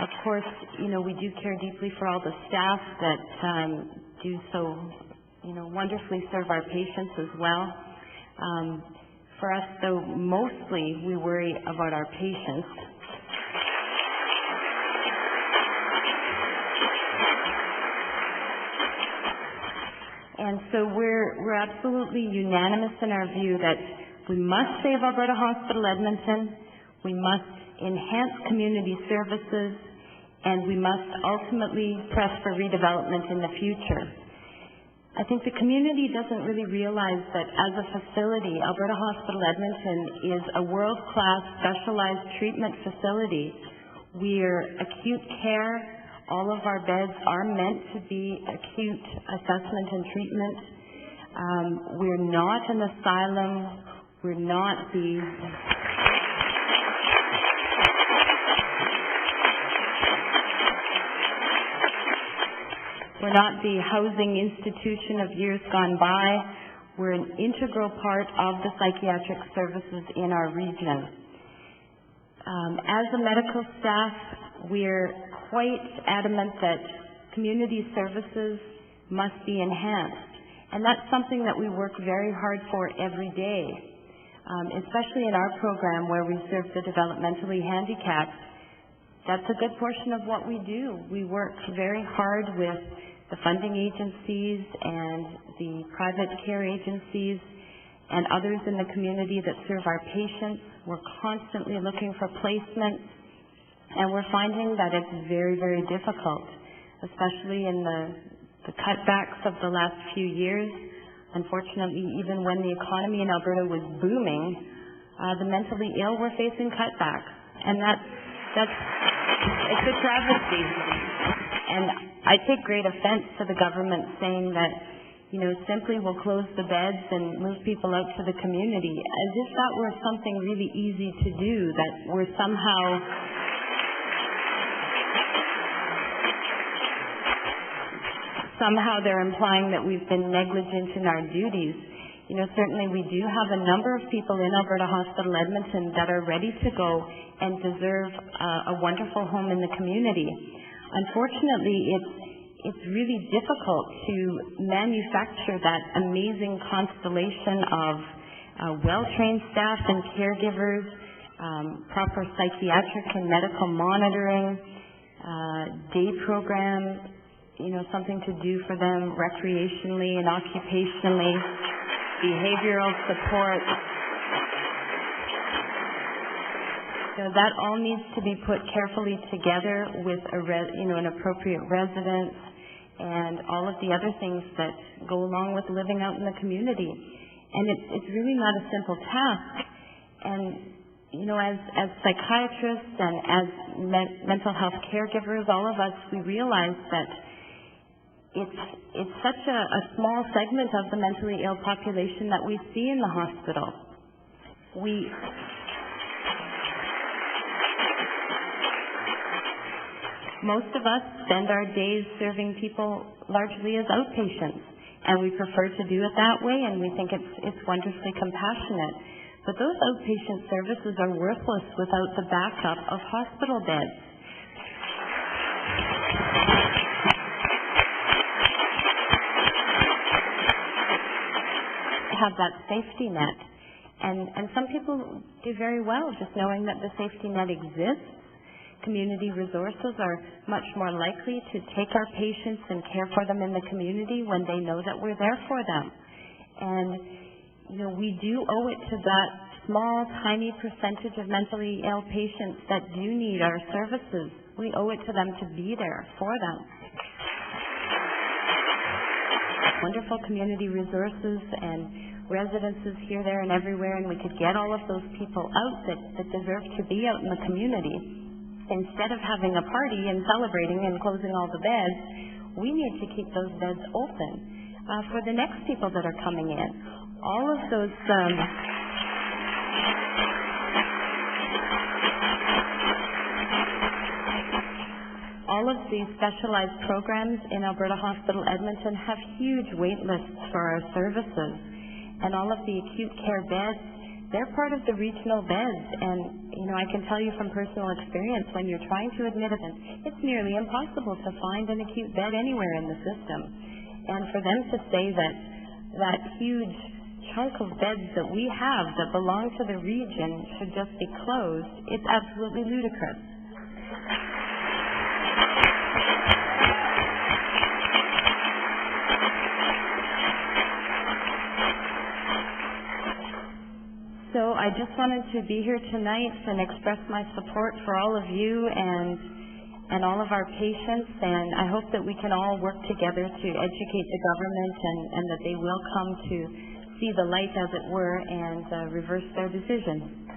Of course, we do care deeply for all the staff that do so, wonderfully serve our patients as well. For us, though, mostly we worry about our patients. And so we're absolutely unanimous in our view that we must save Alberta Hospital Edmonton, we must enhance community services, and we must ultimately press for redevelopment in the future. I think the community doesn't really realize that as a facility, Alberta Hospital Edmonton is a world-class specialized treatment facility. We're acute care. All of our beds are meant to be acute assessment and treatment. We're not an asylum. We're not the housing institution of years gone by. We're an integral part of the psychiatric services in our region. As a medical staff, we're quite adamant that community services must be enhanced. And that's something that we work very hard for every day, especially in our program where we serve the developmentally handicapped. That's a good portion of what we do. We work very hard with the funding agencies and the private care agencies and others in the community that serve our patients. We're constantly looking for placements, and we're finding that it's very, very difficult, especially in the cutbacks of the last few years. Unfortunately, even when the economy in Alberta was booming, the mentally ill were facing cutbacks, and it's a travesty. And I take great offense to the government saying that, simply we'll close the beds and move people out to the community, as if that were something really easy to do, that we're somehow they're implying that we've been negligent in our duties. Certainly we do have a number of people in Alberta Hospital Edmonton that are ready to go and deserve a wonderful home in the community. Unfortunately, it's really difficult to manufacture that amazing constellation of well-trained staff and caregivers, proper psychiatric and medical monitoring, day programs, something to do for them recreationally and occupationally, behavioral support. That all needs to be put carefully together with an appropriate residence and all of the other things that go along with living out in the community. And it's really not a simple task. And as psychiatrists and as mental health caregivers, all of us, we realize that it's such a small segment of the mentally ill population that we see in the hospital. Most of us spend our days serving people largely as outpatients, and we prefer to do it that way, and we think it's wonderfully compassionate. But those outpatient services are worthless without the backup of hospital beds. Have that safety net, and some people do very well just knowing that the safety net exists. Community resources are much more likely to take our patients and care for them in the community when they know that we're there for them. And we do owe it to that small, tiny percentage of mentally ill patients that do need our services. We owe it to them to be there for them. Wonderful community resources and residences here, there, and everywhere, and we could get all of those people out that deserve to be out in the community. Instead of having a party and celebrating and closing all the beds, we need to keep those beds open for the next people that are coming in. All of those all of these specialized programs in Alberta Hospital Edmonton have huge wait lists for our services, and all of the acute care beds they're part of the regional beds, and I can tell you from personal experience, when you're trying to admit them, it's nearly impossible to find an acute bed anywhere in the system. And for them to say that that huge chunk of beds that we have that belong to the region should just be closed, it's absolutely ludicrous. So I just wanted to be here tonight and express my support for all of you and all of our patients, and I hope that we can all work together to educate the government and that they will come to see the light, as it were, and reverse their decision.